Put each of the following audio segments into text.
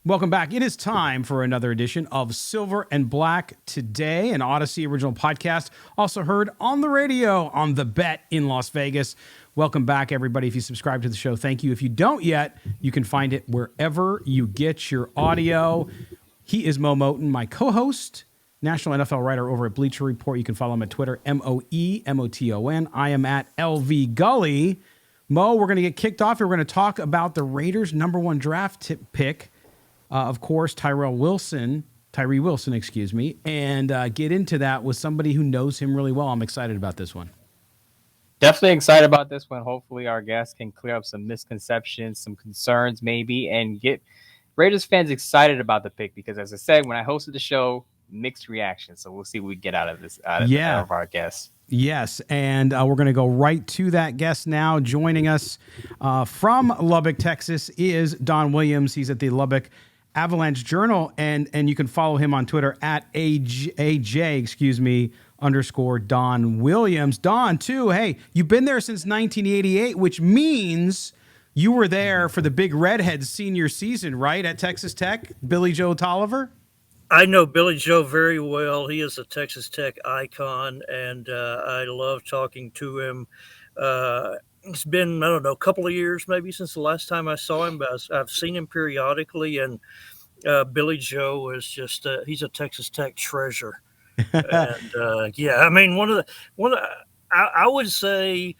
Welcome back. It is time for another edition of Silver and Black Today, an Odyssey original podcast, also heard on the radio on The Bet in Las Vegas. Welcome back, everybody. If you subscribe to the show, thank you. If you don't yet, you can find it wherever you get your audio. He is Mo Moton, my co-host, national NFL writer over at Bleacher Report. You can follow him at Twitter, MoeMoton. I am at LV Gully. Mo, we're going to get kicked off here. We're going to talk about the Raiders' number one draft pick. Of course, Tyree Wilson, and get into that with somebody who knows him really well. I'm excited about this one. Definitely excited about this one. Hopefully our guests can clear up some misconceptions, some concerns maybe, and get Raiders fans excited about the pick because, as I said, when I hosted the show, mixed reactions. So we'll see what we get out of this, out of our guests. Yes, and we're going to go right to that guest now. Joining us from Lubbock, Texas is Don Williams. He's at the Lubbock Avalanche-Journal, and you can follow him on Twitter at _Don Williams. Don, too, hey, you've been there since 1988, which means you were there for the Big Redheads senior season, right, at Texas Tech? Billy Joe Tolliver? I know Billy Joe very well. He is a Texas Tech icon, and I love talking to him. It's been, I don't know, a couple of years maybe since the last time I saw him, but I've seen him periodically, and Billy Joe is just, he's a Texas Tech treasure. And yeah, I mean, I would say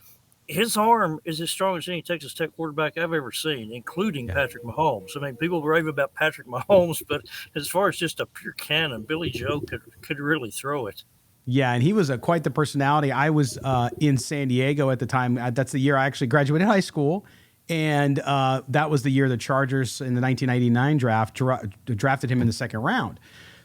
his arm is as strong as any Texas Tech quarterback I've ever seen, including Patrick Mahomes. I mean, people rave about Patrick Mahomes, but as far as just a pure cannon, Billy Joe could really throw it. Yeah, and he was quite the personality. I was in San Diego at the time. That's the year I actually graduated high school. And that was the year the Chargers in the 1999 draft drafted him in the second round.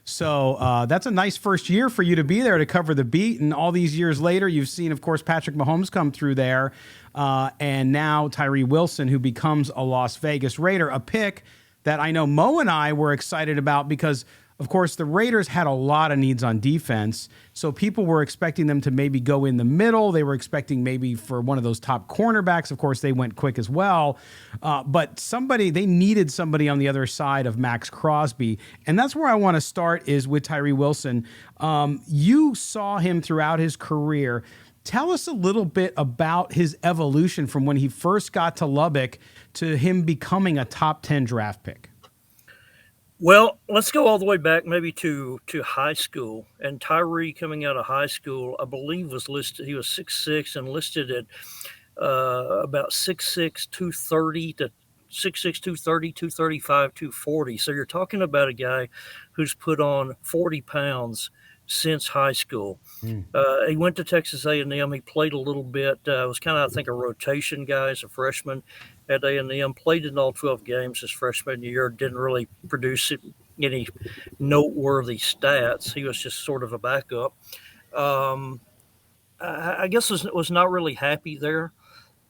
So that's a nice first year for you to be there to cover the beat. And all these years later, you've seen, of course, Patrick Mahomes come through there. And now Tyree Wilson, who becomes a Las Vegas Raider, a pick that I know Mo and I were excited about because, of course, the Raiders had a lot of needs on defense, so people were expecting them to maybe go in the middle. They were expecting maybe for one of those top cornerbacks. Of course, they went quick as well. But they needed somebody on the other side of Max Crosby, and that's where I want to start is with Tyree Wilson. You saw him throughout his career. Tell us a little bit about his evolution from when he first got to Lubbock to him becoming a top 10 draft pick. Well, let's go all the way back maybe to high school. And Tyree coming out of high school, I believe was listed, he was 6'6" and listed at about 6'6", 230 to 6'6", 230, 235, 240. So you're talking about a guy who's put on 40 pounds since high school. He went to Texas A&M. He played a little bit. Was kind of, I think, a rotation guy as a freshman at A&M. Played in all 12 games his freshman year. Didn't really produce any noteworthy stats. He was just sort of a backup. I guess was not really happy there.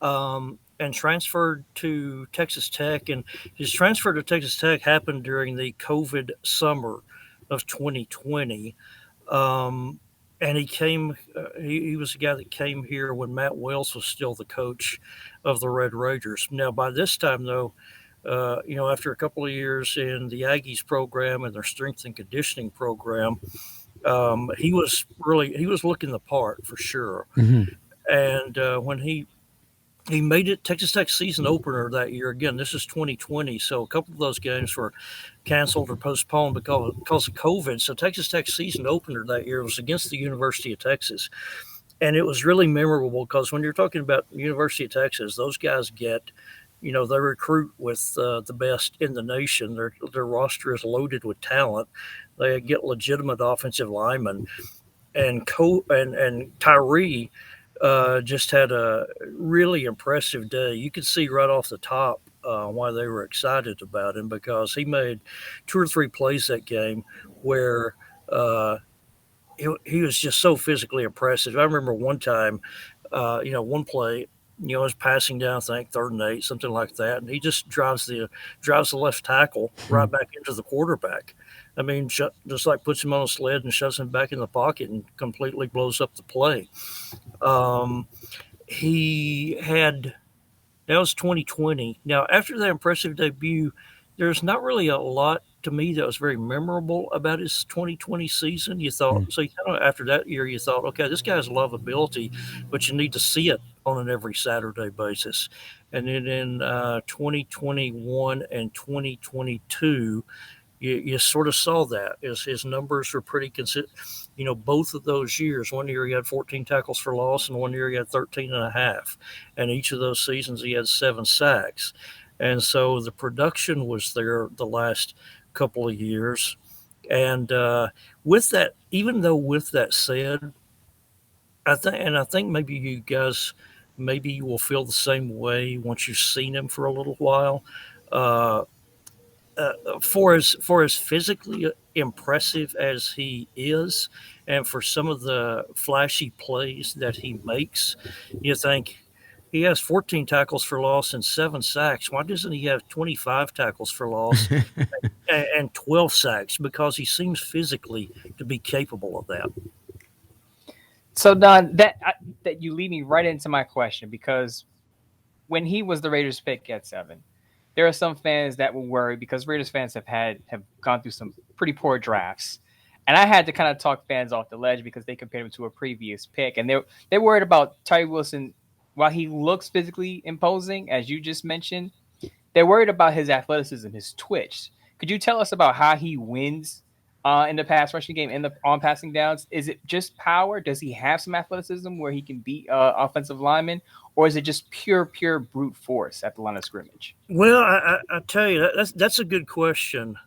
And transferred to Texas Tech. And his transfer to Texas Tech happened during the COVID summer of 2020. And he came, he was a guy that came here when Matt Wells was still the coach of the Red Raiders. Now, by this time, though, after a couple of years in the Aggies program and their strength and conditioning program, he was looking the part for sure. Mm-hmm. And when he made it Texas Tech season opener that year. Again, this is 2020, so a couple of those games were canceled or postponed because of COVID. So Texas Tech season opener that year was against the University of Texas. And it was really memorable because when you're talking about University of Texas, those guys get, they recruit with the best in the nation. Their roster is loaded with talent. They get legitimate offensive linemen. And Tyree just had a really impressive day. You could see right off the top why they were excited about him because he made 2 or 3 plays that game where he was just so physically impressive. I remember one time, one play, I was passing down, I think 3rd and 8, something like that, and he just drives the left tackle right back into the quarterback. I mean, just like puts him on a sled and shoves him back in the pocket and completely blows up the play. That was 2020. Now, after that impressive debut there's not really a lot to me that was very memorable about his 2020 season. You thought, so you kind of, after that year, you thought, okay, this guy's lovability, but you need to see it on an every Saturday basis. And then in 2021 and 2022, you sort of saw that his numbers were pretty consistent. Both of those years, one year he had 14 tackles for loss, and one year he had 13 and a half. And each of those seasons he had 7 sacks. And so the production was there the last couple of years. And with that, even though with that said, I think maybe you guys, maybe you will feel the same way once you've seen him for a little while. Uh, for as physically impressive as he is, and for some of the flashy plays that he makes, you think he has 14 tackles for loss and 7 sacks. Why doesn't he have 25 tackles for loss and 12 sacks? Because he seems physically to be capable of that. So Don, that you lead me right into my question, because when he was the Raiders pick at 7, there are some fans that were worried because Raiders fans have gone through some pretty poor drafts. And I had to kind of talk fans off the ledge because they compared him to a previous pick. And they're worried about Tyree Wilson. While he looks physically imposing, as you just mentioned, they're worried about his athleticism, his twitch. Could you tell us about how he wins in the pass rushing game, on passing downs? Is it just power? Does he have some athleticism where he can beat offensive linemen? Or is it just pure brute force at the line of scrimmage? Well, I tell you, that's a good question.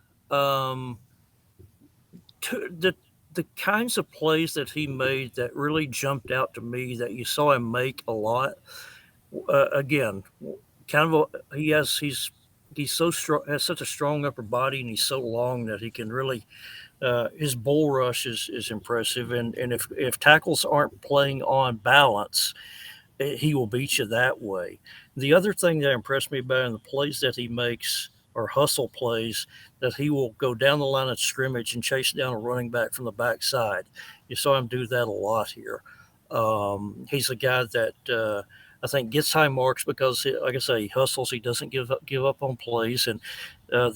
The kinds of plays that he made that really jumped out to me that you saw him make a lot. Again, kind of he's so strong, has such a strong upper body, and he's so long that he can really. His bull rush is impressive, and if tackles aren't playing on balance, he will beat you that way. The other thing that impressed me about him, the plays that he makes are hustle plays, that he will go down the line of scrimmage and chase down a running back from the backside. You saw him do that a lot here. He's a guy that I think gets high marks because, like I say, he hustles. He doesn't give up on plays, and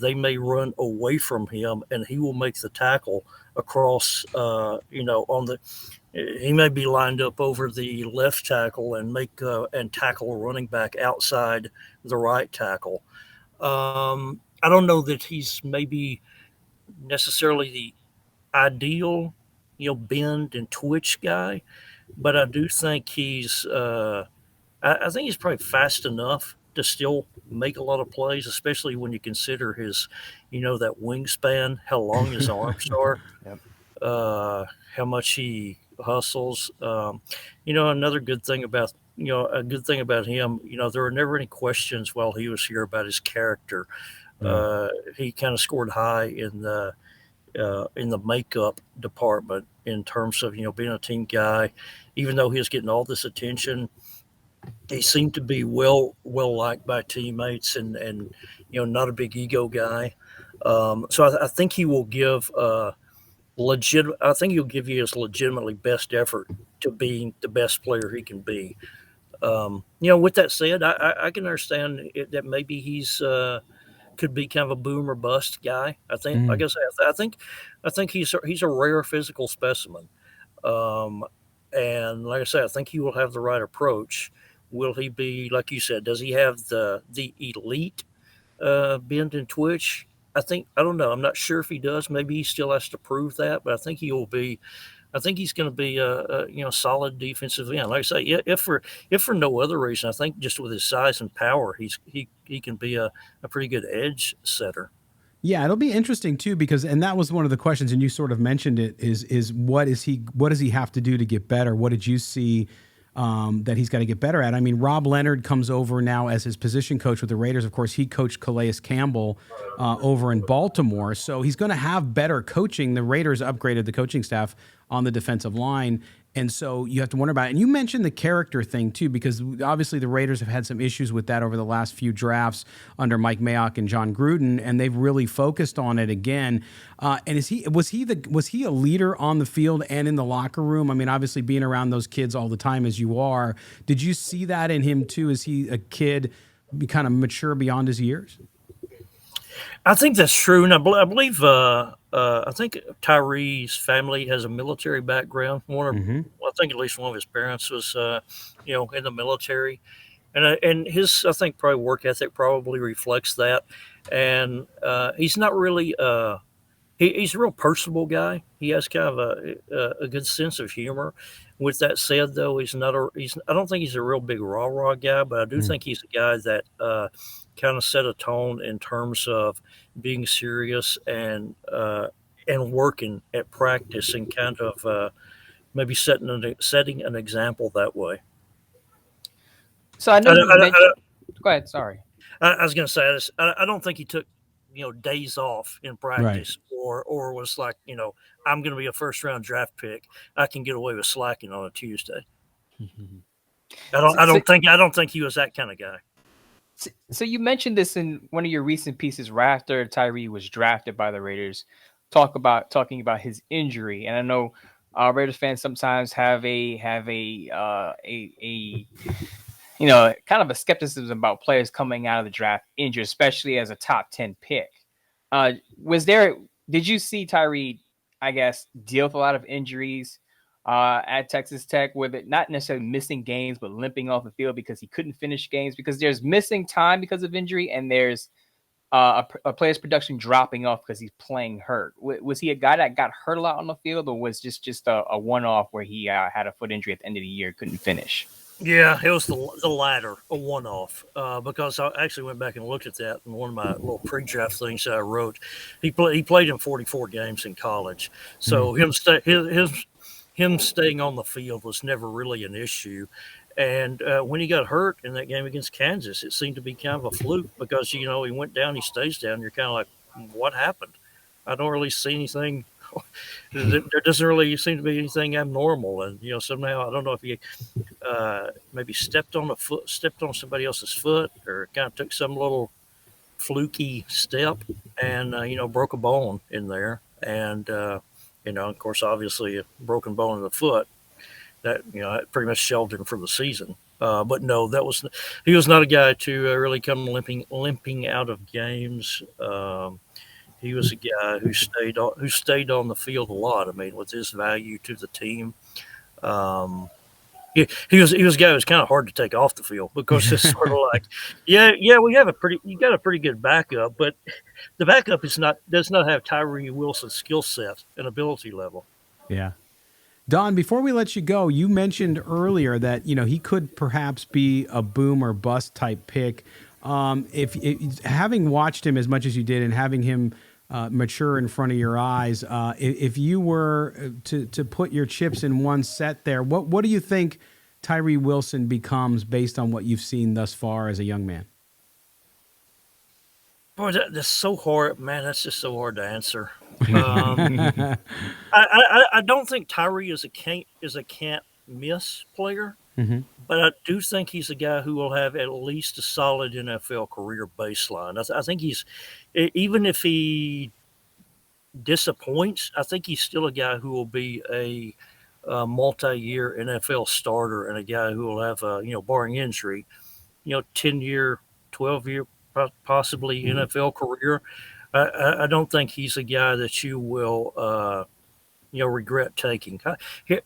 they may run away from him, and he will make the tackle across. He may be lined up over the left tackle and and tackle a running back outside the right tackle. I don't know that he's maybe necessarily the ideal, bend and twitch guy, but I do think I think he's probably fast enough to still make a lot of plays, especially when you consider his, that wingspan, how long his arms are, Yep. How much he hustles. Another good thing about him, there were never any questions while he was here about his character. He kind of scored high in the makeup department in terms of being a team guy. Even though he was getting all this attention, he seemed to be well liked by teammates, and not a big ego guy. So I think he will give I think he'll give you his legitimately best effort to being the best player he can be. With that said, I can understand that maybe he's could be kind of a boom or bust guy. I think, like I said, I think he's a rare physical specimen. And like I said, I think he will have the right approach. Will he be, like you said, does he have the elite bend and twitch? I don't know. I'm not sure if he does. Maybe he still has to prove that, but I think he will be. I think he's going to be a solid defensive end. Like I say, if for no other reason, I think just with his size and power, he can be a pretty good edge setter. Yeah, it'll be interesting too, because that was one of the questions, and you sort of mentioned it, is what does he have to do to get better? What did you see that he's got to get better at? I mean, Rob Leonard comes over now as his position coach with the Raiders. Of course, he coached Calais Campbell over in Baltimore, so he's going to have better coaching. The Raiders upgraded the coaching staff on the defensive line, and so you have to wonder about it. And you mentioned the character thing too, because obviously the Raiders have had some issues with that over the last few drafts under Mike Mayock and John Gruden, and they've really focused on it again. And was he a leader on the field and in the locker room? I mean, obviously being around those kids all the time as you are, did you see that in him too? Is he a kid, kind of mature beyond his years? I think that's true, and I believe I think Tyree's family has a military background. Mm-hmm. Well, I think at least one of his parents was, in the military, and his I think probably work ethic probably reflects that, and he's not really he's a real personable guy. He has kind of a good sense of humor. With that said, though, he's I don't think he's a real big rah guy, but I do think he's a guy that kind of set a tone in terms of being serious and working at practice and kind of maybe setting an example that way. So I know I, you I, mentioned. Go ahead. Sorry. I was going to say this. I don't think he took days off in Right. practice or was like I'm going to be a first round draft pick. I can get away with slacking on a Tuesday. So, so, I don't think he was that kind of guy. so you mentioned this in one of your recent pieces, right after Tyree was drafted by the Raiders, talking about his injury, and I know Raiders fans sometimes have a kind of a skepticism about players coming out of the draft injured, especially as a top 10 pick. Was there? Did you see Tyree, I guess, deal with a lot of injuries at Texas Tech, with it not necessarily missing games, but limping off the field because he couldn't finish games? Because there's missing time because of injury, and there's a player's production dropping off because he's playing hurt. Was he a guy that got hurt a lot on the field, or was just a one-off where he had a foot injury at the end of the year, couldn't finish? Yeah, it was the latter, a one-off, because I actually went back and looked at that in one of my little pre-draft things that I wrote. He played in 44 games in college, so him staying on the field was never really an issue. And when he got hurt in that game against Kansas, it seemed to be kind of a fluke because he went down, he stays down. You're kind of like, what happened? I don't really see anything. There doesn't really seem to be anything abnormal, and somehow I don't know if he maybe stepped on somebody else's foot, or kind of took some little fluky step and broke a bone in there, and of course, obviously, a broken bone in the foot that it pretty much shelved him for the season. But no, he was not a guy to really come limping out of games. He was a guy who stayed on the field a lot. I mean, with his value to the team, he was a guy who was kind of hard to take off the field because it's sort of like, yeah, you got a pretty good backup, but the backup does not have Tyree Wilson's skill set and ability level. Yeah. Don, before we let you go, you mentioned earlier that he could perhaps be a boom or bust type pick. If having watched him as much as you did and having him mature in front of your eyes, if you were to put your chips in one set there, what do you think Tyree Wilson becomes based on what you've seen thus far as a young man? Boy, that's so hard, man. That's just so hard to answer. I don't think Tyree is a can't miss player, Mm-hmm. but I do think he's a guy who will have at least a solid NFL career baseline. I think even if he disappoints, I think he's still a guy who will be a multi-year NFL starter and a guy who will have barring injury, 10-year, 12-year, possibly NFL career. I don't think he's a guy that you will regret taking.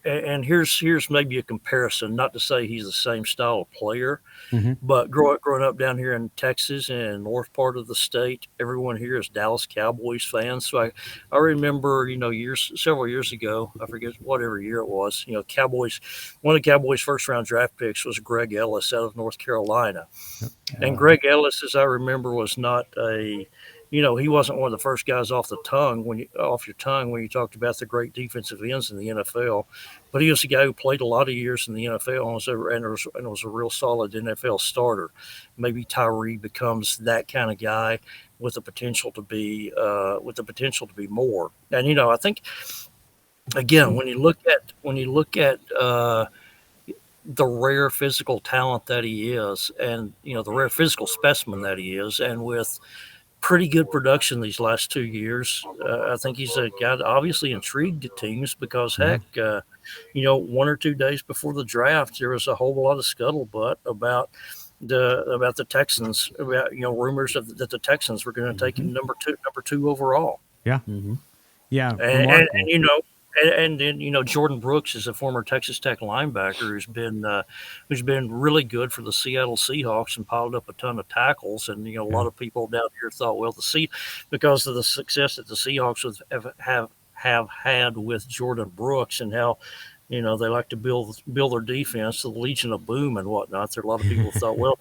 And here's maybe a comparison. Not to say he's the same style of player, Mm-hmm. but growing up down here in Texas and north part of the state, everyone here is Dallas Cowboys fans. So I remember several years ago, I forget whatever year it was. Cowboys, one of the Cowboys' first round draft picks was Greg Ellis out of North Carolina, and Greg Ellis, as I remember, was not he wasn't one of the first guys off your tongue when you talked about the great defensive ends in the NFL. But he was a guy who played a lot of years in the NFL and was a real solid NFL starter. Maybe Tyree becomes that kind of guy with the potential to be more. And I think again when you look at the rare physical talent that he is, and the rare physical specimen that he is, and with pretty good production these last 2 years. I think he's a guy that obviously intrigued teams because, heck, 1 or 2 days before the draft, there was a whole lot of scuttlebutt about, about the Texans, about rumors that the Texans were going to take him number two overall. Yeah, yeah, and then Jordan Brooks is a former Texas Tech linebacker who's been really good for the Seattle Seahawks and piled up a ton of tackles. And a lot of people down here thought, well, because of the success that the Seahawks have had with Jordan Brooks and how they like to build their defense, the Legion of Boom and whatnot. There are a lot of people who thought, well,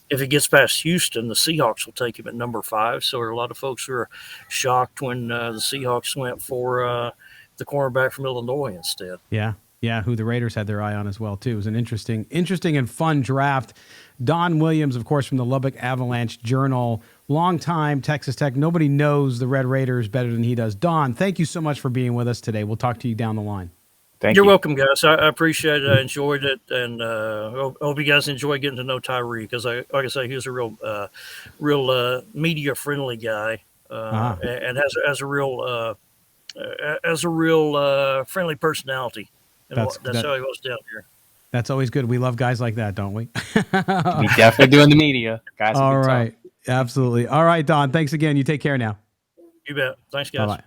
if it gets past Houston, the Seahawks will take him at number 5. So there are a lot of folks who are shocked when the Seahawks went for the cornerback from Illinois instead. Yeah, who the Raiders had their eye on as well, too. It was an interesting and fun draft. Don Williams, of course, from the Lubbock Avalanche-Journal, longtime Texas Tech. Nobody knows the Red Raiders better than he does. Don, thank you so much for being with us today. We'll talk to you down the line. You're welcome, guys. I appreciate it. I enjoyed it, and I hope you guys enjoy getting to know Tyree because, like I say, he's a real media-friendly guy and has a real friendly personality. And that's how he was down here. That's always good. We love guys like that, don't we? We definitely doing the media. Guys, all right. Absolutely. All right, Don. Thanks again. You take care now. You bet. Thanks, guys. Bye-bye.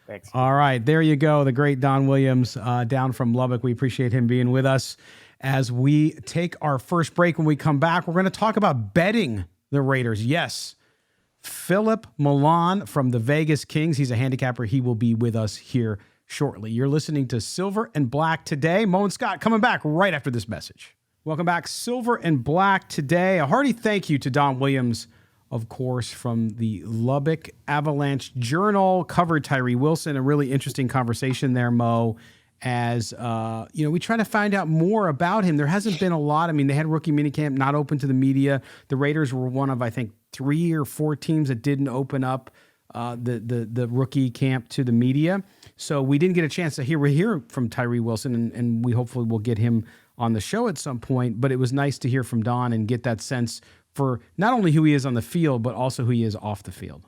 Thanks. All right. There you go. The great Don Williams down from Lubbock. We appreciate him being with us as we take our first break. When we come back, we're going to talk about betting the Raiders. Yes. Phillip Milan from the Vegas Kings. He's a handicapper. He will be with us here shortly. You're listening to Silver and Black Today. Mo and Scott coming back right after this message. Welcome back. Silver and Black Today. A hearty thank you to Don Williams, of course, from the Lubbock Avalanche-Journal, covered Tyree Wilson. A really interesting conversation there, Mo, as we try to find out more about him. There hasn't been a lot. I mean, they had rookie minicamp not open to the media. The Raiders were one of, I think, 3 or 4 teams that didn't open up the rookie camp to the media. So we didn't get a chance to hear from Tyree Wilson, and we hopefully will get him on the show at some point. But it was nice to hear from Don and get that sense for not only who he is on the field, but also who he is off the field.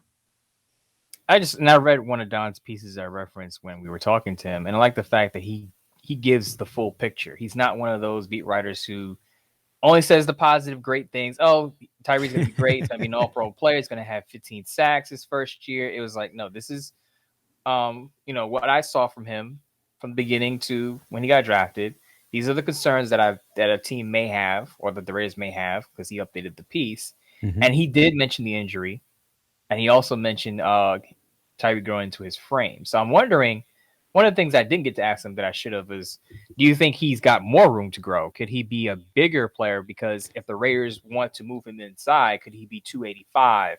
I read one of Don's pieces I referenced when we were talking to him, and I like the fact that he gives the full picture. He's not one of those beat writers who only says the positive, great things. Oh, Tyree's going to be great. He's going to be an all-pro player. He's going to have 15 sacks his first year. It was like, no, this is, what I saw from him from the beginning to when he got drafted. These are the concerns that a team may have, or that the Raiders may have, because he updated the piece. Mm-hmm. And he did mention the injury, and he also mentioned Tyree growing into his frame. So I'm wondering, one of the things I didn't get to ask him that I should have is, do you think he's got more room to grow? Could he be a bigger player? Because if the Raiders want to move him inside, could he be 285,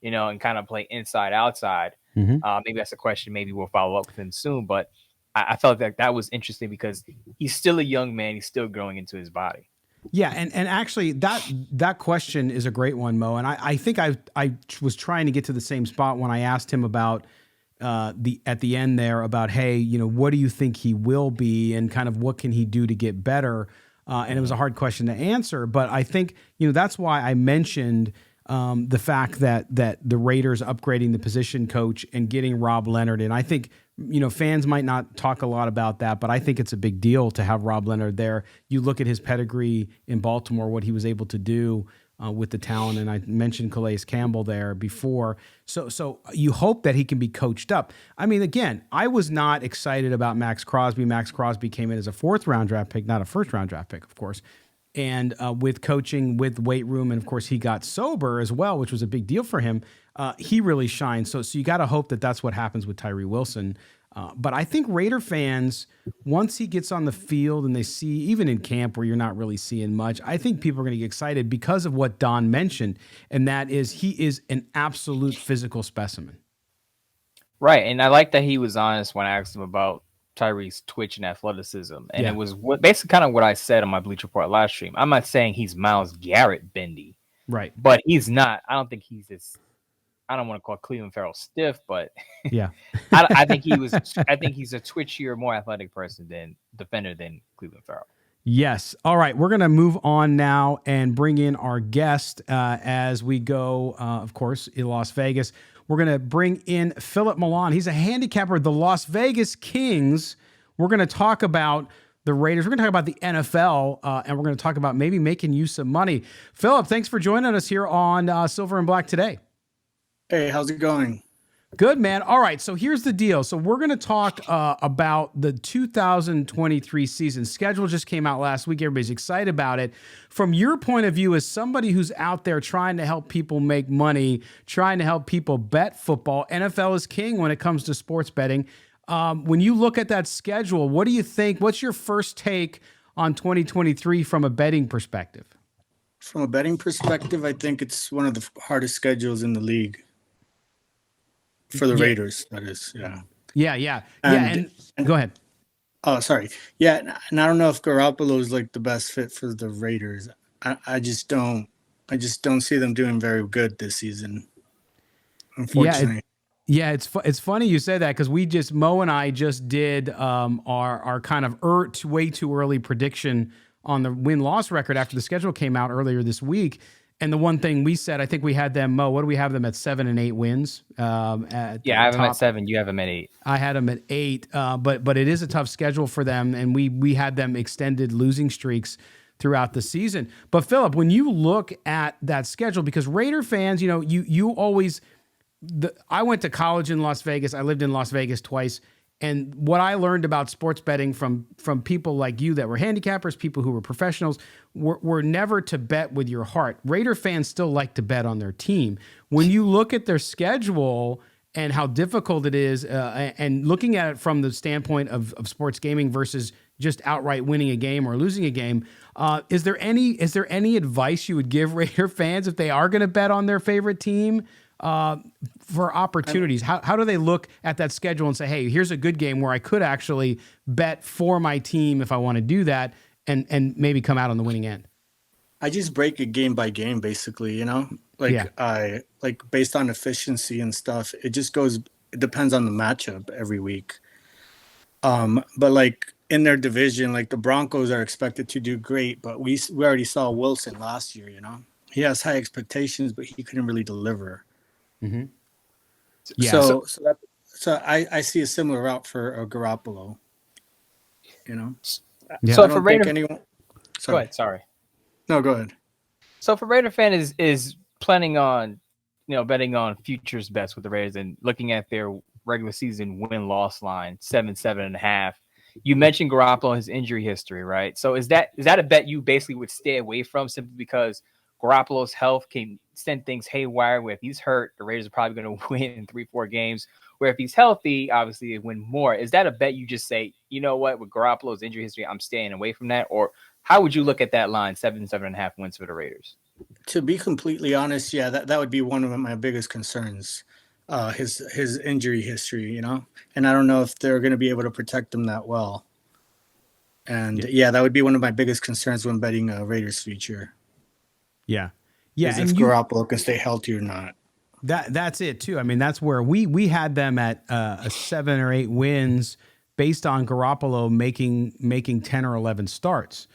and kind of play inside, outside? Mm-hmm. Maybe that's a question. Maybe we'll follow up with him soon. But I felt like that was interesting because he's still a young man. He's still growing into his body. Yeah, and actually that question is a great one, Mo. And I think I was trying to get to the same spot when I asked him about at the end there about, hey, what do you think he will be, and kind of what can he do to get better? And it was a hard question to answer, but I think that's why I mentioned the fact that the Raiders upgrading the position coach and getting Rob Leonard in. I think fans might not talk a lot about that, but I think it's a big deal to have Rob Leonard there. You look at his pedigree in Baltimore, what he was able to do with the talent, and I mentioned Calais Campbell there before. So you hope that he can be coached up. I mean, again, I was not excited about Max Crosby. Max Crosby came in as a 4th-round draft pick, not a 1st-round draft pick, of course. And with coaching, with weight room, and of course he got sober as well, which was a big deal for him. He really shined. So you got to hope that that's what happens with Tyree Wilson. But I think Raider fans, once he gets on the field and they see, even in camp where you're not really seeing much, I think people are going to get excited because of what Don mentioned, and that is he is an absolute physical specimen. Right, and I like that he was honest when I asked him about Tyree's twitch and athleticism, and it was basically kind of what I said on my Bleacher Report live stream. I'm not saying he's Myles Garrett bendy, right? But he's not. I don't think he's this. I don't want to call Cleveland Farrell stiff, but yeah, I think he was. I think he's a twitchier, more athletic defender than Cleveland Farrell. Yes. All right, we're gonna move on now and bring in our guest as we go. Of course, in Las Vegas. We're going to bring in Phillip Milan. He's a handicapper of the Las Vegas Kings. We're going to talk about the Raiders. We're going to talk about the NFL, and we're going to talk about maybe making you some money. Phillip, thanks for joining us here on Silver and Black today. Hey, how's it going? Good, man. All right, so here's the deal. So we're going to talk about the 2023 season. Schedule just came out last week. Everybody's excited about it. From your point of view, as somebody who's out there trying to help people make money, trying to help people bet football, NFL is king when it comes to sports betting. When you look at that schedule, what do you think? What's your first take on 2023 from a betting perspective? From a betting perspective, I think it's one of the hardest schedules in the league. For the Raiders, that is, Yeah. And go ahead. Oh, sorry. Yeah, and I don't know if Garoppolo is like the best fit for the Raiders. I just don't see them doing very good this season, unfortunately. It's funny you say that because Mo and I just did our kind of way too early prediction on the win-loss record after the schedule came out earlier this week. And the one thing we said, I think we had them, Mo, what do we have them at 7 and 8 wins? I have them at 7. You have them at 8. I had them at 8, but it is a tough schedule for them, and we had them extended losing streaks throughout the season. But Phillip, when you look at that schedule, because Raider fans, you always, I went to college in Las Vegas. I lived in Las Vegas twice. And what I learned about sports betting from people like you that were handicappers, people who were professionals, were never to bet with your heart. Raider fans still like to bet on their team. When you look at their schedule and how difficult it is, and looking at it from the standpoint of sports gaming versus just outright winning a game or losing a game, is there any advice you would give Raider fans if they are going to bet on their favorite team? For opportunities, how do they look at that schedule and say, hey, here's a good game where I could actually bet for my team if I want to do that and maybe come out on the winning end? I just break it game by game, basically, I based on efficiency and stuff. It depends on the matchup every week. But like in their division, like the Broncos are expected to do great, but we already saw Wilson last year, he has high expectations, but he couldn't really deliver. Mm-hmm. Yeah. So I see a similar route for Garoppolo. Yeah. So for Raider, anyone. Go ahead. Sorry. No, go ahead. So for Raider fan is planning on, betting on futures bets with the Raiders and looking at their regular season win-loss line 7.5. You mentioned Garoppolo and his injury history, right? So is that a bet you basically would stay away from simply because Garoppolo's health can send things haywire? Where if he's hurt, the Raiders are probably going to win in 3-4 games. Where if he's healthy, obviously they win more. Is that a bet you just say, you know what, with Garoppolo's injury history, I'm staying away from that? Or how would you look at that line, 7.5 wins for the Raiders? To be completely honest, that would be one of my biggest concerns, his injury history, and I don't know if they're going to be able to protect him that well. And that would be one of my biggest concerns when betting a Raiders future. Yeah. Is if Garoppolo can stay healthy or not. That's it too. I mean, that's where we had them at a 7 or 8 wins based on Garoppolo making 10 or 11 starts.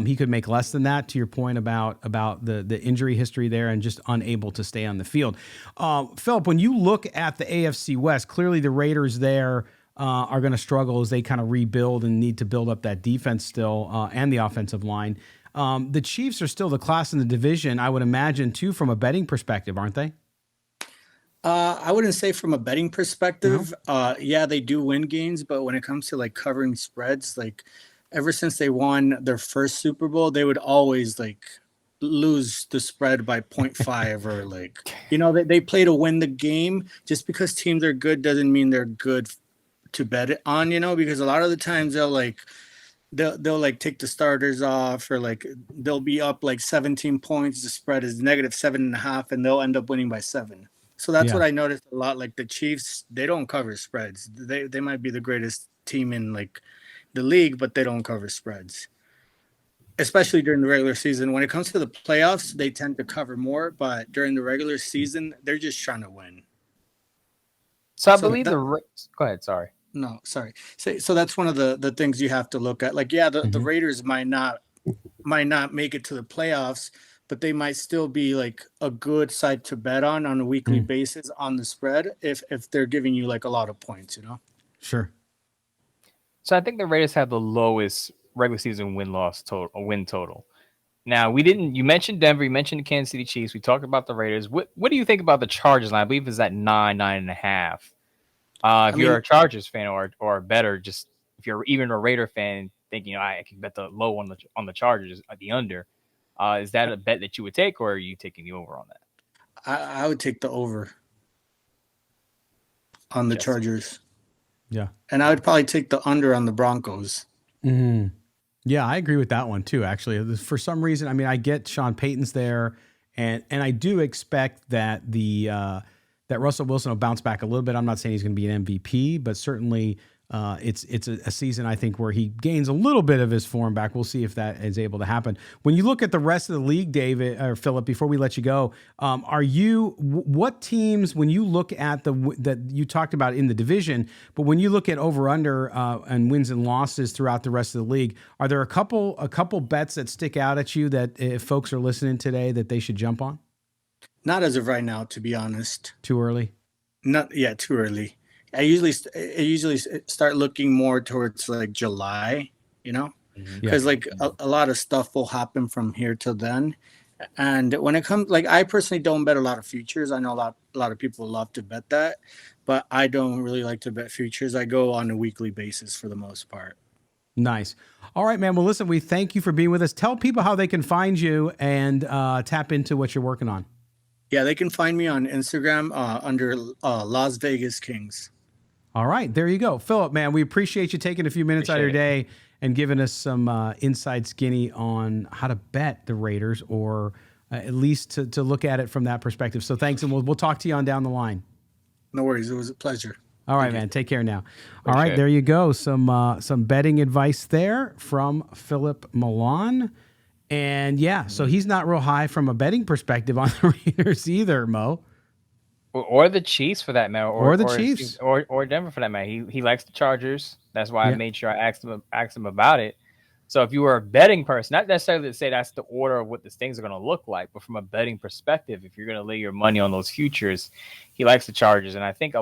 He could make less than that, to your point about the injury history there and just unable to stay on the field. Phillip, when you look at the AFC West, clearly the Raiders there are going to struggle as they kind of rebuild and need to build up that defense still and the offensive line. The Chiefs are still the class in the division, I would imagine, too, from a betting perspective, aren't they? I wouldn't say from a betting perspective. No? They do win games, but when it comes to like covering spreads, like ever since they won their first Super Bowl, they would always like lose the spread by 0.5 or they play to win the game. Just because teams are good doesn't mean they're good to bet it on, because a lot of the times they'll like take the starters off, or like they'll be up like 17 points. The spread is -7.5 and they'll end up winning by 7. So that's what I noticed a lot. Like the Chiefs, they don't cover spreads. They might be the greatest team in like the league, but they don't cover spreads, especially during the regular season. When it comes to the playoffs, they tend to cover more, but during the regular season, they're just trying to win. So I believe go ahead. Sorry. No, sorry. So that's one of the things you have to look at. Like, the Raiders might not make it to the playoffs, but they might still be like a good side to bet on a weekly basis on the spread if they're giving you like a lot of points, Sure. So I think the Raiders have the lowest regular season win total. Now you mentioned Denver, you mentioned the Kansas City Chiefs. We talked about the Raiders. What do you think about the Chargers line? I believe it's at 9.5. If you're a Chargers fan or better, just if you're even a Raider fan thinking, I can bet the low on the Chargers at the under, is that a bet that you would take, or are you taking the over on that? I would take the over on the Chargers. Yeah. And I would probably take the under on the Broncos. Mm-hmm. Yeah, I agree with that one too, actually. For some reason, I mean, I get Sean Payton's there, and I do expect that that Russell Wilson will bounce back a little bit. I'm not saying he's going to be an MVP, but certainly it's a season, I think, where he gains a little bit of his form back. We'll see if that is able to happen. When you look at the rest of the league, David or Phillip, before we let you go, what teams, when you look at that you talked about in the division, but when you look at over under and wins and losses throughout the rest of the league, are there a couple bets that stick out at you that if folks are listening today that they should jump on? Not as of right now, to be honest. Too early? Too early. I usually start looking more towards like July, because like a lot of stuff will happen from here till then. And when it comes, like, I personally don't bet a lot of futures. I know a lot of people love to bet that, but I don't really like to bet futures. I go on a weekly basis for the most part. Nice. All right, man. Well, listen, we thank you for being with us. Tell people how they can find you and tap into what you're working on. Yeah, they can find me on Instagram under Las Vegas Kings. All right, there you go. Phillip, man, we appreciate you taking a few minutes out of your day and giving us some inside skinny on how to bet the Raiders, or at least to look at it from that perspective. So thanks, and we'll talk to you on down the line. No worries. It was a pleasure. All right, man. Take care now. All right, there you go. Some betting advice there from Phillip Milan. And yeah, so he's not real high from a betting perspective on the Raiders either, Mo. Or the Chiefs for that matter, or the Chiefs, or Denver for that matter. He likes the Chargers. That's why I made sure I asked him about it. So if you were a betting person, not necessarily to say that's the order of what these things are going to look like, but from a betting perspective, if you're going to lay your money on those futures, he likes the Chargers. And I think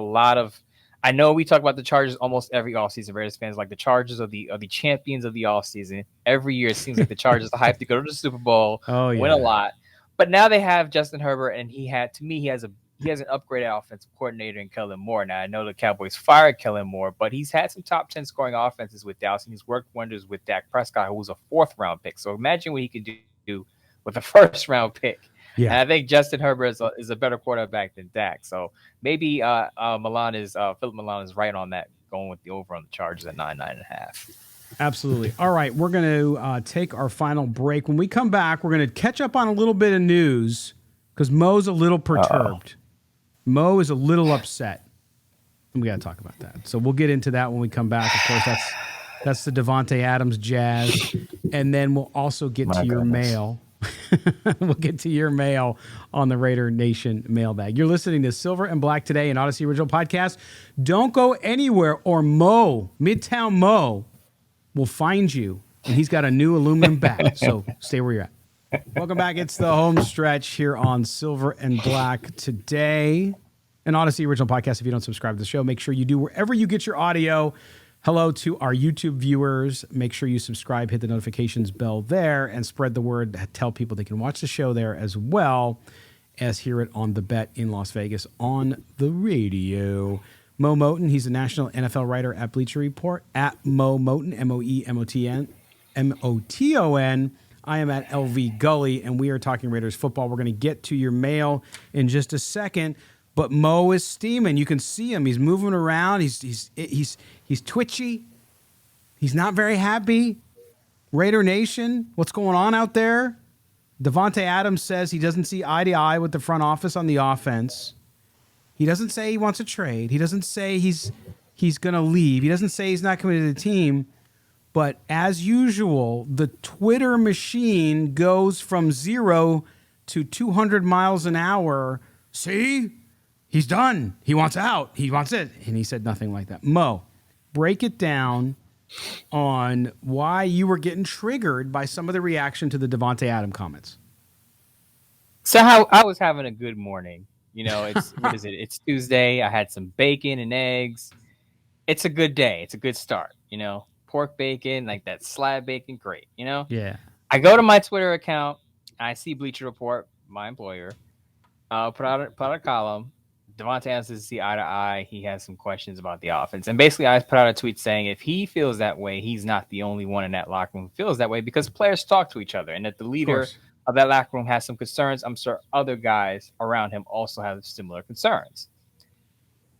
I know we talk about the Chargers almost every offseason. Raiders fans like the Chargers are the champions of the offseason. Every year it seems like the Chargers are hyped to go to the Super Bowl, win a lot. But now they have Justin Herbert, and he has an upgraded offensive coordinator in Kellen Moore. Now, I know the Cowboys fired Kellen Moore, but he's had some top 10 scoring offenses with Dallas, and he's worked wonders with Dak Prescott, who was a 4th-round pick. So imagine what he could do with a 1st-round pick. Yeah. And I think Justin Herbert is a better quarterback than Dak. So maybe Phillip Milan is right on that, going with the over on the Chargers at 9.5. Absolutely. All right, we're going to take our final break. When we come back, we're going to catch up on a little bit of news because Mo's a little perturbed. Mo is a little upset. And we got to talk about that. So we'll get into that when we come back. Of course, that's the Davante Adams jazz. And then we'll also get to your mail. We'll get to your mail on the Raider Nation mailbag. You're listening to Silver and Black Today, an Odyssey Original Podcast. Don't go anywhere, or Midtown Mo will find you. And he's got a new aluminum bat. So stay where you're at. Welcome back. It's the home stretch here on Silver and Black Today, an Odyssey Original Podcast. If you don't subscribe to the show, make sure you do wherever you get your audio. Hello to our YouTube viewers. Make sure you subscribe, hit the notifications bell there, and spread the word. Tell people they can watch the show there as well as hear it on The Bet in Las Vegas on the radio. Mo Moton, he's a national NFL writer at Bleacher Report, at Mo Moton, MOEMOTON. I am at LV Gully, and we are talking Raiders football. We're going to get to your mail in just a second, but Mo is steaming. You can see him. He's moving around. He's twitchy. He's not very happy. Raider Nation, what's going on out there? Davante Adams says he doesn't see eye to eye with the front office on the offense. He doesn't say he wants a trade. He doesn't say he's going to leave. He doesn't say he's not committed to the team. But as usual, the Twitter machine goes from 0 to 200 miles an hour. See? He's done. He wants out. He wants it. And he said nothing like that. Mo, break it down on why you were getting triggered by some of the reaction to the Davante Adams comments. So I was having a good morning. What is it? It's Tuesday. I had some bacon and eggs. It's a good day. It's a good start, pork bacon, like that slab bacon, great. Yeah. I go to my Twitter account, I see Bleacher Report, my employer, put out a column. Davante Adams doesn't see eye to eye. He has some questions about the offense. And basically, I put out a tweet saying if he feels that way, he's not the only one in that locker room who feels that way, because players talk to each other, and that the leader of that locker room has some concerns. I'm sure other guys around him also have similar concerns.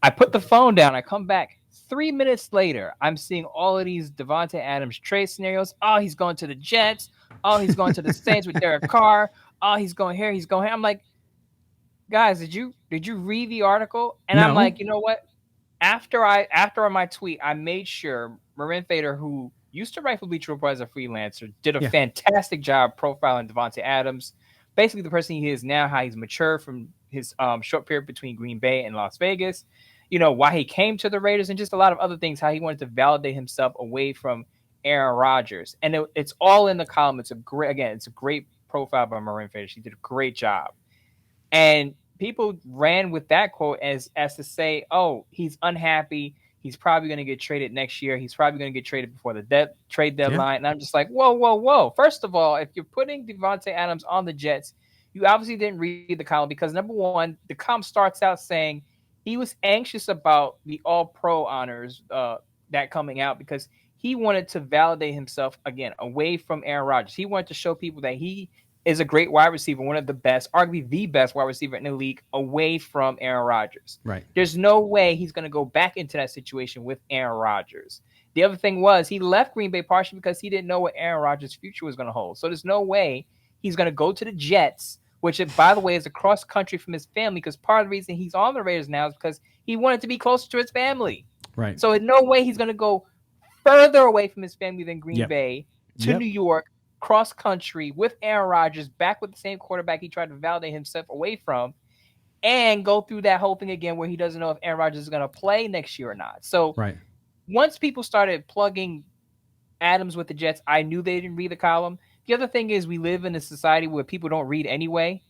I put the phone down. I come back. 3 minutes later, I'm seeing all of these Davante Adams trade scenarios. Oh, he's going to the Jets. Oh, he's going to the Saints with Derek Carr. Oh, he's going here. He's going here. I'm like, guys, did you read the article? And I'm like, you know what? After my tweet, I made sure Marin Fader, who used to write for Bleacher Report as a freelancer, did a fantastic job profiling Davante Adams. Basically, the person he is now, how he's matured from his short period between Green Bay and Las Vegas. Why he came to the Raiders, and just a lot of other things, how he wanted to validate himself away from Aaron Rodgers. And it's all in the column. It's a great profile by Marin Fader. She did a great job. And people ran with that quote as to say, oh, he's unhappy. He's probably going to get traded next year. He's probably going to get traded before the trade deadline. And I'm just like, whoa. First of all, if you're putting Davante Adams on the Jets, you obviously didn't read the column, because number one, the column starts out saying he was anxious about the All-Pro honors that coming out, because he wanted to validate himself again away from Aaron Rodgers. He wanted to show people that he is a great wide receiver, one of the best, arguably the best wide receiver in the league, away from Aaron Rodgers. Right. There's no way he's going to go back into that situation with Aaron Rodgers. The other thing was he left Green Bay partially because he didn't know what Aaron Rodgers' future was going to hold. So there's no way he's going to go to the Jets, which, by the way, is across country from his family, because part of the reason he's on the Raiders now is because he wanted to be closer to his family. Right. So in no way he's going to go further away from his family than Green Bay to New York, cross country with Aaron Rodgers, back with the same quarterback he tried to validate himself away from, and go through that whole thing again where he doesn't know if Aaron Rodgers is going to play next year or not. So once people started plugging Adams with the Jets, I knew they didn't read the column. The other thing is we live in a society where people don't read anyway.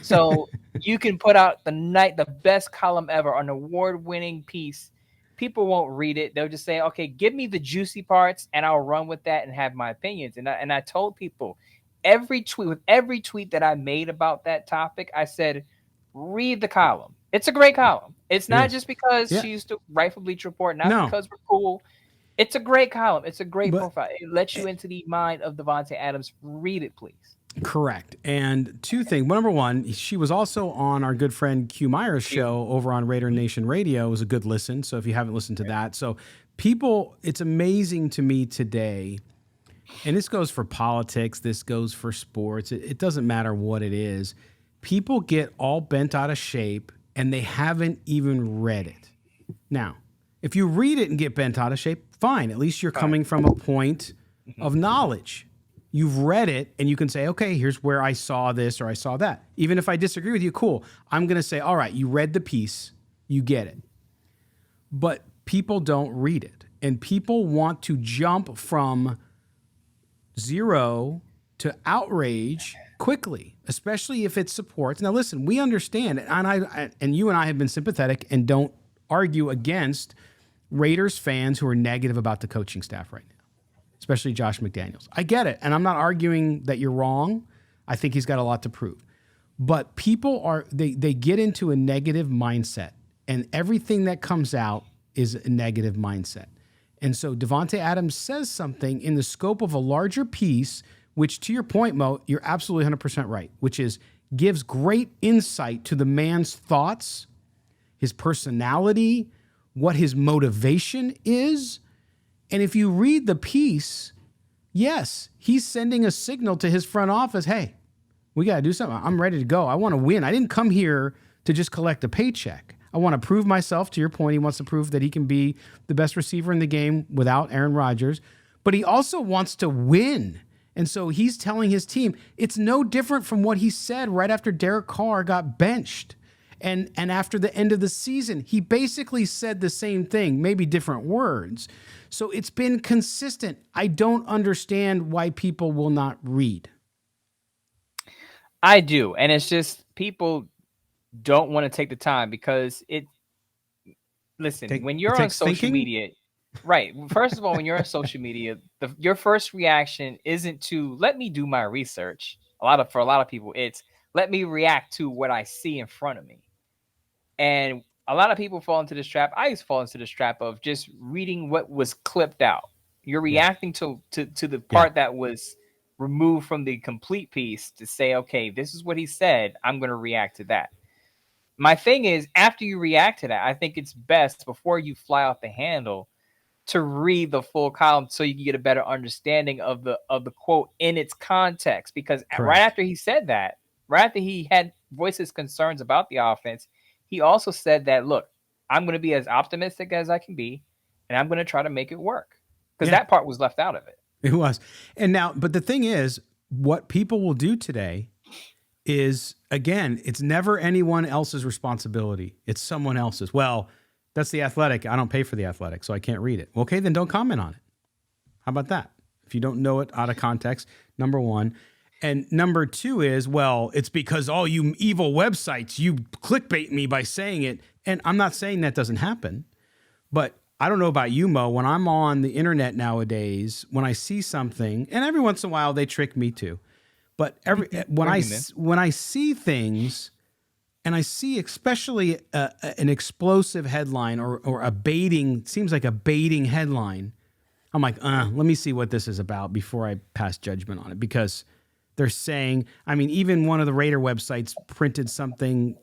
So you can put out the best column ever, an award-winning piece. People won't read it. They'll just say, okay, give me the juicy parts and I'll run with that and have my opinions. And I told people every tweet that I made about that topic, I said, read the column. It's a great column. It's not just because she used to write for Bleacher Report, not because we're cool. It's a great column. It's a great profile. It lets you into the mind of Davante Adams. Read it, please. Correct. And two things. Number one, she was also on our good friend Q Meyer's show over on Raider Nation Radio. It was a good listen. So if you haven't listened to that. So it's amazing to me today, and this goes for politics, this goes for sports. It doesn't matter what it is. People get all bent out of shape and they haven't even read it. Now, if you read it and get bent out of shape, fine. At least you're coming from a point of knowledge. You've read it and you can say, okay, here's where I saw this or I saw that. Even if I disagree with you, cool. I'm going to say, all right, you read the piece, you get it. But people don't read it. And people want to jump from zero to outrage quickly, especially if it supports. Now, listen, we understand, and you and I have been sympathetic and don't argue against Raiders fans who are negative about the coaching staff right now, especially Josh McDaniels. I get it, and I'm not arguing that you're wrong. I think he's got a lot to prove. But people they get into a negative mindset, and everything that comes out is a negative mindset. And so Davante Adams says something in the scope of a larger piece, which, to your point, Mo, you're absolutely 100% right, which is gives great insight to the man's thoughts, his personality, what his motivation is. And if you read the piece, yes, he's sending a signal to his front office, hey, we got to do something. I'm ready to go. I want to win. I didn't come here to just collect a paycheck. I want to prove myself. To your point, he wants to prove that he can be the best receiver in the game without Aaron Rodgers. But he also wants to win. And so he's telling his team, it's no different from what he said right after Derek Carr got benched. And after the end of the season, he basically said the same thing, maybe different words. So it's been consistent. I don't understand why people will not read. I do. And it's just people don't want to take the time because when you're on social media, Right. First of all, when you're on social media, your first reaction isn't to let me do my research. For a lot of people, it's let me react to what I see in front of me. And a lot of people fall into this trap. I used to fall into this trap of just reading what was clipped out. You're reacting to the part that was removed from the complete piece to say, okay, this is what he said. I'm going to react to that. My thing is, after you react to that, I think it's best before you fly off the handle to read the full column so you can get a better understanding of the quote in its context. Because right after he said that, right after he had voiced his concerns about the offense, he also said that, look, I'm going to be as optimistic as I can be, and I'm going to try to make it work. Because that part was left out of it. It was. And now, but the thing is, what people will do today is, again, it's never anyone else's responsibility. It's someone else's. Well, that's the Athletic. I don't pay for the Athletic, so I can't read it. Okay, then don't comment on it. How about that? If you don't know it out of context, number one. And number two is, well, it's because all you evil websites, you clickbait me by saying it. And I'm not saying that doesn't happen, but I don't know about you, Mo. When I'm on the internet nowadays, when I see something, and every once in a while they trick me too, but when I see things, and I see especially an explosive headline or a baiting, seems like a baiting headline, I'm like, let me see what this is about before I pass judgment on it. Because they're saying, I mean, even one of the Raider websites printed something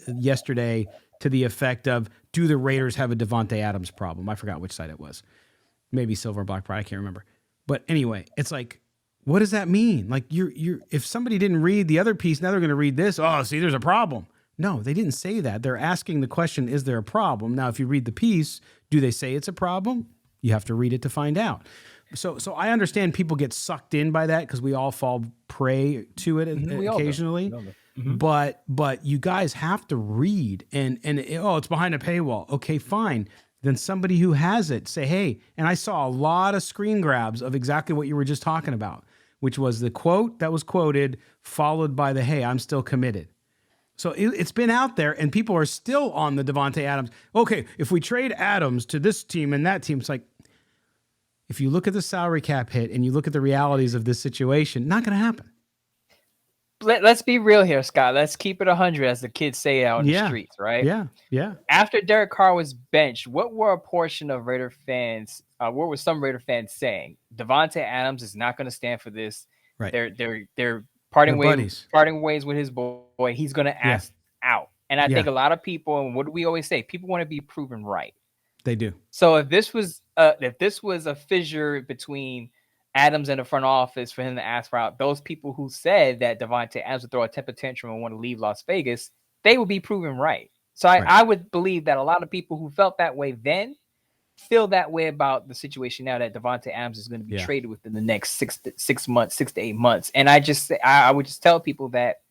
yesterday to the effect of, do the Raiders have a Davante Adams problem? I forgot which site it was. Maybe Silver and Black Pride, I can't remember. But anyway, it's like, what does that mean? Like, you're if somebody didn't read the other piece, now they're going to read this. Oh, see, there's a problem. No, they didn't say that. They're asking the question, is there a problem? Now, if you read the piece, do they say it's a problem? You have to read it to find out. So I understand people get sucked in by that because we all fall prey to it occasionally. But you guys have to read and it's behind a paywall. Okay, fine. Then somebody who has it say, hey, and I saw a lot of screen grabs of exactly what you were just talking about, which was the quote that was quoted followed by the, hey, I'm still committed. So it's been out there, and people are still on the Davante Adams. Okay, if we trade Adams to this team and that team, it's like, if you look at the salary cap hit and you look at the realities of this situation, not going to happen. Let's be real here, Scott. Let's keep it 100, as the kids say out in the streets, right? Yeah. After Derek Carr was benched, what were a portion of Raider fans, what were some Raider fans saying? Davante Adams is not going to stand for this. Right. They're parting ways with his boy. He's going to ask out. And I think a lot of people, and what do we always say? People want to be proven right. They do. So if this was a fissure between Adams and the front office for him to ask for out, those people who said that Davante Adams would throw a temper tantrum and want to leave Las Vegas, they would be proven right. So I would believe that a lot of people who felt that way then feel that way about the situation now, that Davante Adams is going to be traded within the next 6 to 8 months. And I would just tell people that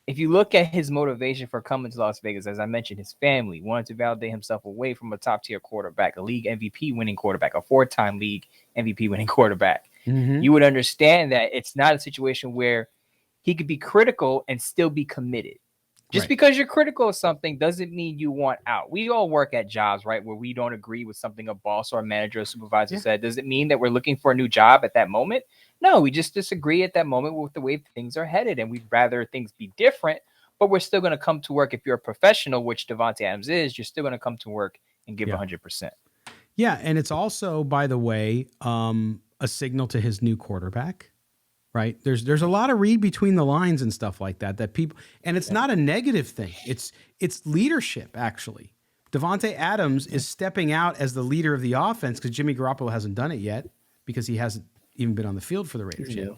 if you look at his motivation for coming to Las Vegas, as I mentioned, his family wanted to validate himself away from a top-tier quarterback, a league MVP winning quarterback, a 4-time league MVP winning quarterback. Mm-hmm. You would understand that it's not a situation where he could be critical and still be committed. Just because you're critical of something doesn't mean you want out. We all work at jobs, right, where we don't agree with something a boss or a manager or supervisor said. Does it mean that we're looking for a new job at that moment? No, we just disagree at that moment with the way things are headed, and we'd rather things be different, but we're still going to come to work. If you're a professional, which Davante Adams is, you're still going to come to work and give 100%. Yeah, and it's also, by the way, a signal to his new quarterback. Right. There's a lot of read between the lines and stuff like that people, and it's not a negative thing. It's leadership, actually. Davante Adams is stepping out as the leader of the offense because Jimmy Garoppolo hasn't done it yet because he hasn't even been on the field for the Raiders yet.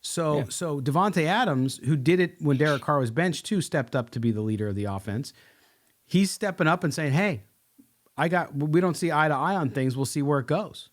So Davante Adams, who did it when Derek Carr was benched too, stepped up to be the leader of the offense. He's stepping up and saying, hey, we don't see eye to eye on things. We'll see where it goes.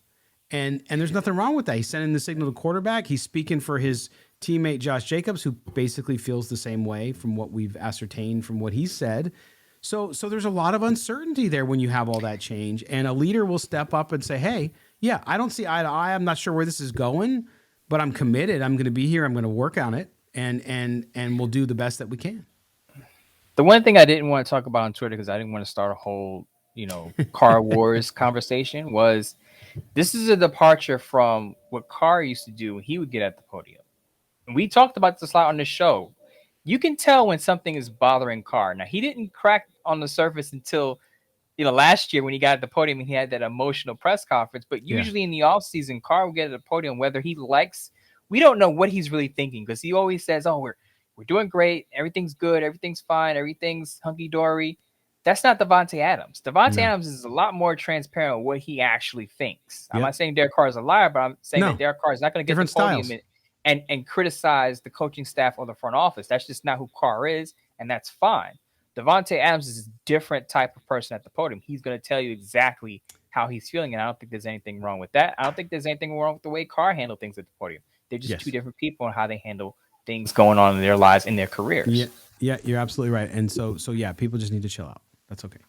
And there's nothing wrong with that. He's sending the signal to quarterback. He's speaking for his teammate, Josh Jacobs, who basically feels the same way from what we've ascertained from what he said. So there's a lot of uncertainty there when you have all that change. And a leader will step up and say, hey, yeah, I don't see eye to eye. I'm not sure where this is going, but I'm committed. I'm going to be here. I'm going to work on it. And we'll do the best that we can. The one thing I didn't want to talk about on Twitter, because I didn't want to start a whole Car Wars conversation was this is a departure from what Carr used to do when he would get at the podium. And we talked about this a lot on the show. You can tell when something is bothering Carr. Now, he didn't crack on the surface until last year when he got at the podium and he had that emotional press conference. But usually in the offseason, Carr will get at the podium whether he likes. We don't know what he's really thinking because he always says, "Oh, we're doing great. Everything's good. Everything's fine. Everything's hunky dory." That's not Davante Adams. Davante Adams is a lot more transparent with what he actually thinks. I'm not saying Derek Carr is a liar, but I'm saying that Derek Carr is not going to get to the podium and criticize the coaching staff or the front office. That's just not who Carr is, and that's fine. Davante Adams is a different type of person at the podium. He's going to tell you exactly how he's feeling, and I don't think there's anything wrong with that. I don't think there's anything wrong with the way Carr handled things at the podium. They're just two different people and how they handle things going on in their lives, in their careers. Yeah, you're absolutely right. And so people just need to chill out. That's okay.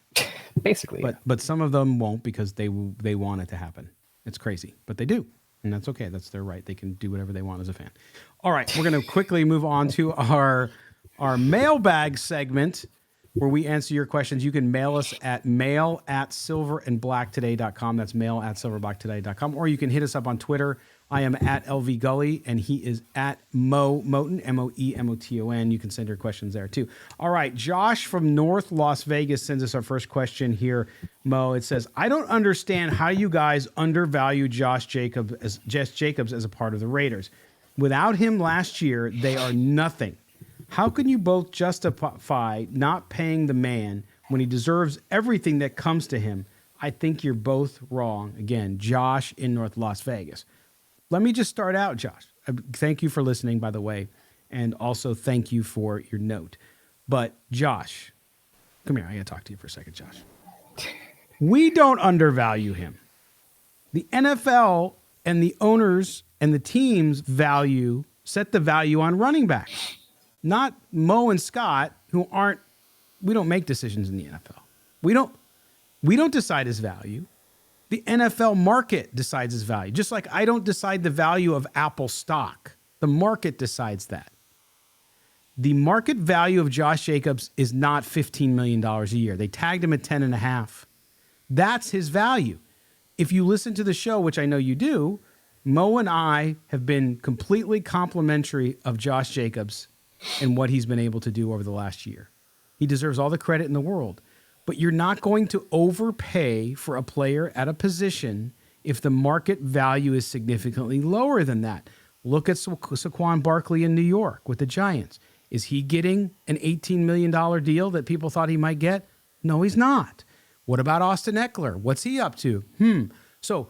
Basically. But some of them won't because they want it to happen. It's crazy, but they do. And that's okay. That's their right. They can do whatever they want as a fan. All right, we're going to quickly move on to our mailbag segment where we answer your questions. You can mail us at mail@silverandblacktoday.com. That's mail@silverandblacktoday.com. Or you can hit us up on Twitter. I am at LV Gully, and he is at Mo Moton, MOEMOTON. You can send your questions there, too. All right, Josh from North Las Vegas sends us our first question here, Mo. It says, I don't understand how you guys undervalue Josh Jacobs as a part of the Raiders. Without him last year, they are nothing. How can you both justify not paying the man when he deserves everything that comes to him? I think you're both wrong. Again, Josh in North Las Vegas. Let me just start out, Josh. Thank you for listening, by the way, and also thank you for your note. But Josh, come here. I got to talk to you for a second, Josh. We don't undervalue him. The NFL and the owners and the teams set the value on running backs. Not Mo and Scott, we don't make decisions in the NFL. We don't decide his value. The NFL market decides his value. Just like I don't decide the value of Apple stock. The market decides that. The market value of Josh Jacobs is not $15 million a year. They tagged him at 10.5. That's his value. If you listen to the show, which I know you do, Mo and I have been completely complimentary of Josh Jacobs and what he's been able to do over the last year. He deserves all the credit in the world. But you're not going to overpay for a player at a position if the market value is significantly lower than that. Look at Saquon Barkley in New York with the Giants. Is he getting an $18 million deal that people thought he might get? No, he's not. What about Austin Eckler? What's he up to? So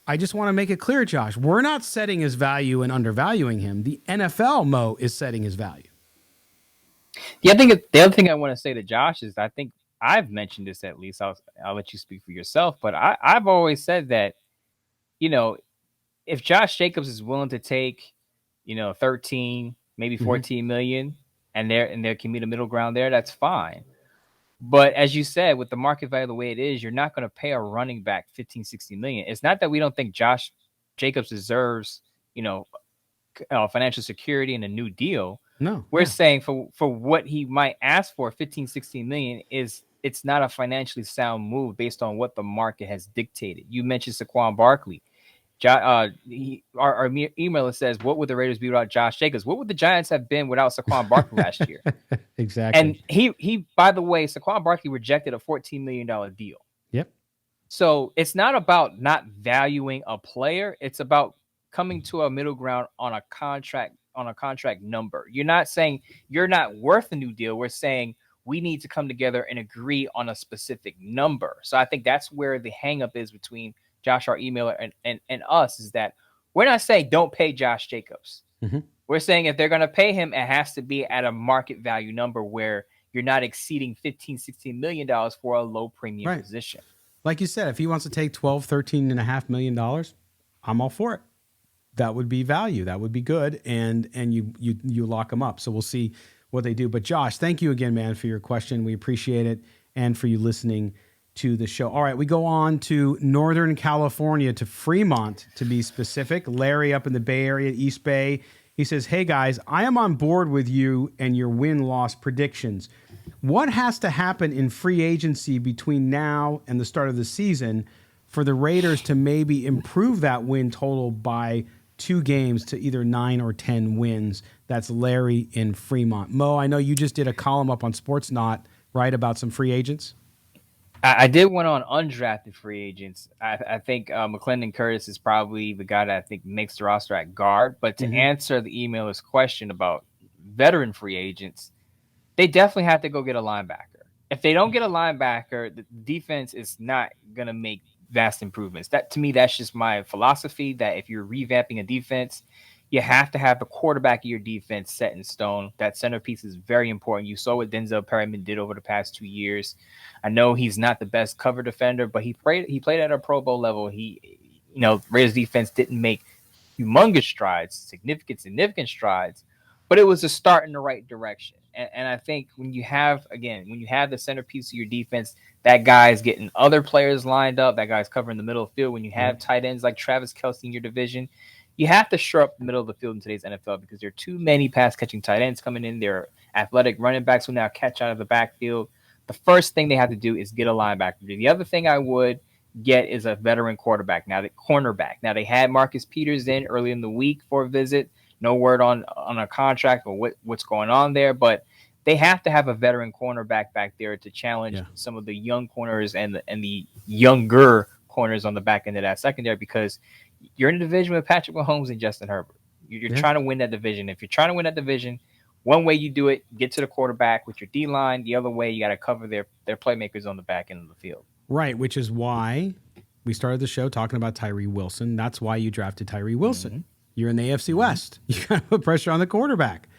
I just want to make it clear, Josh, we're not setting his value and undervaluing him. The NFL, Mo, is setting his value. Yeah, I think the other thing I want to say to Josh is I think I've mentioned this at least. I'll let you speak for yourself, but I've always said that, if Josh Jacobs is willing to take, 13, maybe 14 million, and there can be the middle ground there, that's fine. But as you said, with the market value the way it is, you're not going to pay a running back 15, 16 million. It's not that we don't think Josh Jacobs deserves, financial security and a new deal. No, we're saying for what he might ask for, 15, 16 million it's not a financially sound move based on what the market has dictated. You mentioned Saquon Barkley. Our emailer says, what would the Raiders be without Josh Jacobs? What would the Giants have been without Saquon Barkley last year? Exactly. And he, by the way, Saquon Barkley rejected a $14 million deal. Yep. So it's not about not valuing a player. It's about coming to a middle ground on a contract number. You're not saying you're not worth a new deal. We're saying we need to come together and agree on a specific number. So I think that's where the hang up is between Josh, our emailer, and us, is that we're not saying don't pay Josh Jacobs. We're saying if they're going to pay him, it has to be at a market value number where you're not exceeding $15-16 million for a low premium position. Like you said, if he wants to take $13.5 million, I'm all for it. That would be value. That would be good. And you lock them up. So we'll see what they do. But Josh, thank you again, man, for your question. We appreciate it. And for you listening to the show. All right, we go on to Northern California, to Fremont, to be specific. Larry up in the Bay Area, East Bay. He says, hey guys, I am on board with you and your win-loss predictions. What has to happen in free agency between now and the start of the season for the Raiders to maybe improve that win total by 2 games to either 9 or 10 wins? That's Larry in Fremont. Mo, I know you just did a column up on Sportsnaut, right, about some free agents? I did one on undrafted free agents. I think McClendon Curtis is probably the guy that I think makes the roster at guard. But to answer the emailer's question about veteran free agents, they definitely have to go get a linebacker. If they don't get a linebacker, the defense is not going to make vast improvements. That, to me, that's just my philosophy, that if you're revamping a defense, you have to have the quarterback of your defense set in stone. That centerpiece is very important. You saw what Denzel Perryman did over the past 2 years. I know he's not the best cover defender, but he played at a Pro Bowl level. Raiders defense didn't make humongous strides, significant strides, but it was a start in the right direction. And I think when you have the centerpiece of your defense, that guy's getting other players lined up, that guy's covering the middle of the field. When you have tight ends like Travis Kelce in your division, you have to shore up the middle of the field in today's NFL because there are too many pass-catching tight ends coming in. There are athletic running backs who now catch out of the backfield. The first thing they have to do is get a linebacker. The other thing I would get is a veteran quarterback. Now, the cornerback. Now, they had Marcus Peters in early in the week for a visit. No word on a contract or what's going on there, but they have to have a veteran cornerback back there to challenge some of the young corners and the younger corners on the back end of that secondary, because you're in a division with Patrick Mahomes and Justin Herbert. You're trying to win that division. If you're trying to win that division, one way you do it, get to the quarterback with your D-line. The other way, you got to cover their playmakers on the back end of the field. Right, which is why we started the show talking about Tyree Wilson. That's why you drafted Tyree Wilson. You're in the AFC West. You got to put pressure on the quarterback.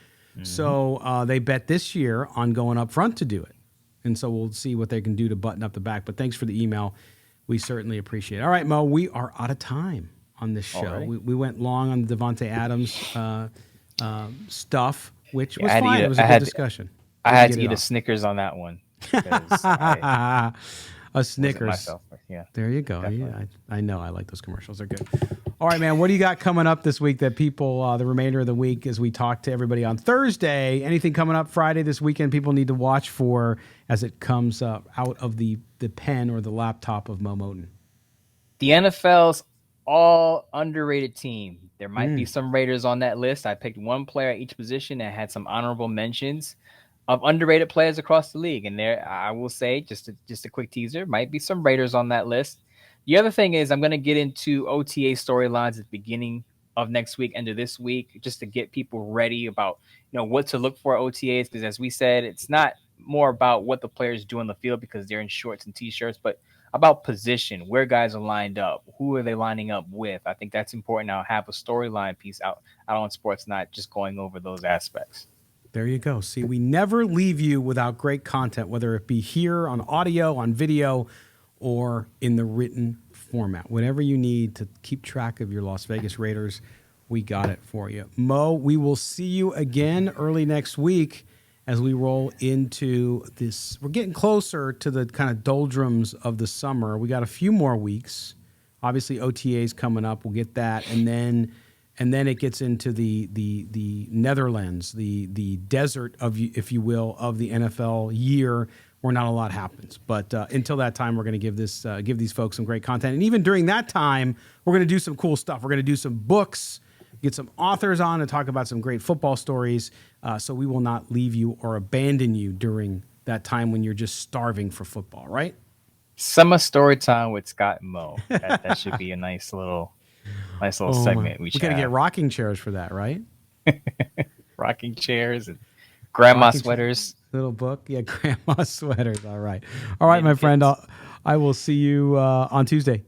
So they bet this year on going up front to do it. And so we'll see what they can do to button up the back. But thanks for the email. We certainly appreciate it. All right, Mo, we are out of time on this show. We went long on the Davante Adams stuff, which was fine. It was a good discussion. I had to eat a Snickers on that one. A Snickers. Myself, yeah. There you go. Definitely. Yeah, I know. I like those commercials. They're good. All right, man. What do you got coming up this week that people, the remainder of the week, as we talk to everybody on Thursday, anything coming up Friday this weekend people need to watch for as it comes out of the pen or the laptop of Mo Moten? The NFL's all underrated team. There might be some Raiders on that list. I picked one player at each position and had some honorable mentions of underrated players across the league. And there, I will say, just a quick teaser, might be some Raiders on that list. The other thing is I'm going to get into OTA storylines at the beginning of next week, end of this week, just to get people ready about, what to look for OTAs. Because as we said, it's not more about what the players do on the field because they're in shorts and T-shirts, but about position, where guys are lined up, who are they lining up with. I think that's important now. Have a storyline piece out on sports, not just going over those aspects. There you go. See, we never leave you without great content, whether it be here on audio, on video, or in the written format. Whatever you need to keep track of your Las Vegas Raiders, we got it for you. Mo, we will see you again early next week as we roll into this. We're getting closer to the kind of doldrums of the summer. We got a few more weeks. Obviously, OTA's coming up. We'll get that. And then it gets into the Netherlands, the desert of, if you will, of the NFL year, where not a lot happens. But until that time, we're going to give these folks some great content. And even during that time, we're going to do some cool stuff. We're going to do some books, get some authors on and talk about some great football stories. So we will not leave you or abandon you during that time when you're just starving for football, right? Summer story time with Scott and Mo. That should be a nice little segment. We got to get rocking chairs for that, right? Rocking chairs and grandma sweaters. Little book. Yeah, grandma sweaters. All right, my friend. I will see you on Tuesday.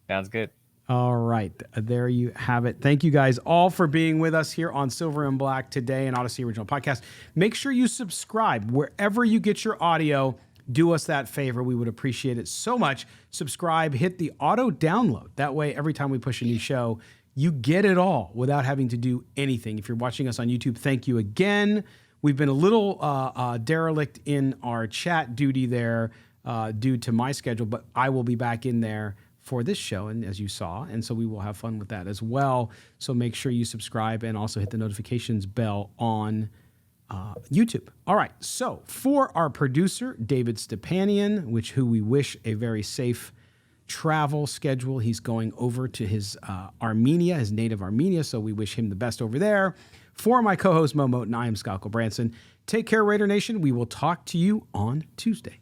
Sounds good. All right. There you have it. Thank you guys all for being with us here on Silver and Black today, an Odyssey Original Podcast. Make sure you subscribe wherever you get your audio. Do us that favor. We would appreciate it so much. Subscribe, hit the auto download. That way, every time we push a new show, you get it all without having to do anything. If you're watching us on YouTube, thank you again. We've been a little derelict in our chat duty there due to my schedule, but I will be back in there for this show, and as you saw, and so we will have fun with that as well. So make sure you subscribe and also hit the notifications bell on YouTube. All right. So for our producer, David Stepanian, who we wish a very safe travel schedule. He's going over to his Armenia, his native Armenia. So we wish him the best over there. For my co-host, Mo Moten, I am Scott Branson. Take care, Raider Nation. We will talk to you on Tuesday.